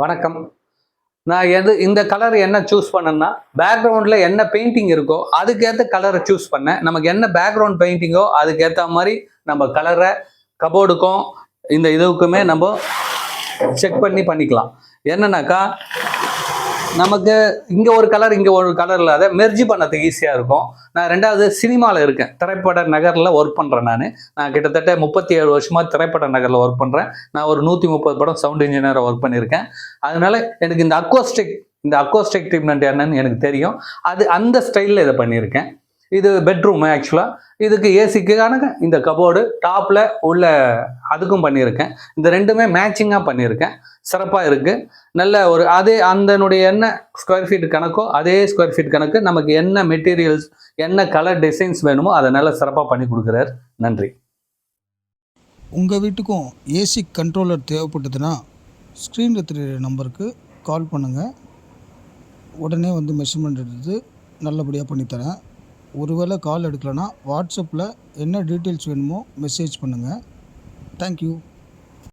வணக்கம். நான் இந்த கலர் என்ன சூஸ் பண்ணேன்னா, பேக்ரவுண்டில் என்ன பெயிண்டிங் இருக்கோ அதுக்கேற்ற கலரை சூஸ் பண்ணேன். நமக்கு என்ன பேக்ரவுண்ட் பெயிண்டிங்கோ அதுக்கேற்ற மாதிரி நம்ம கலரை கபோர்டுக்கும் இந்த இதுக்குமே நம்ம செக் பண்ணிக்கலாம். என்னன்னாக்கா, நமக்கு இங்கே ஒரு கலர் இங்கே ஒரு கலர் இல்லாத மெர்ஜி பண்ணதுக்கு ஈஸியாக இருக்கும். நான் 2வது சினிமாவில் இருக்கேன். திரைப்பட நகரில் ஒர்க் பண்ணுறேன். நான் கிட்டத்தட்ட 37 வருஷமாக திரைப்பட நகரில் ஒர்க் பண்ணுறேன். நான் ஒரு 130 படம் சவுண்ட் இன்ஜினியராக ஒர்க் பண்ணியிருக்கேன். அதனால எனக்கு இந்த அக்கோஸ்டிக் ட்ரீட்மெண்ட் என்னன்னு எனக்கு தெரியும். அந்த ஸ்டைலில் இதை பண்ணியிருக்கேன். இது பெட்ரூம். ஆக்சுவலாக இதுக்கு ஏசிக்கான இந்த கபோர்டு டாப்பில் உள்ள அதுக்கும் பண்ணியிருக்கேன். இந்த ரெண்டுமே மேட்சிங்காக பண்ணியிருக்கேன். சிறப்பாக இருக்குது. நல்ல ஒரு அதனுடைய என்ன ஸ்கொயர் ஃபீட் கணக்கோ அதே ஸ்கொயர் ஃபீட் கணக்கு நமக்கு என்ன மெட்டீரியல்ஸ் என்ன கலர் டிசைன்ஸ் வேணுமோ அதை நல்லா சிறப்பாக பண்ணி கொடுக்குறார். நன்றி. உங்கள் வீட்டுக்கும் ஏசி கண்ட்ரோலர் தேவைப்பட்டதுன்னா ஸ்க்ரீனில் தெரிகிற நம்பருக்கு கால் பண்ணுங்கள். உடனே வந்து மெஷர்மெண்ட் எடுத்து நல்லபடியாக பண்ணித்தரேன். ஒருவேளை கால் எடுக்கலைன்னா வாட்ஸ்அப்பில் என்ன டீட்டெயில்ஸ் வேணுமோ மெசேஜ் பண்ணுங்கள். தேங்க்யூ.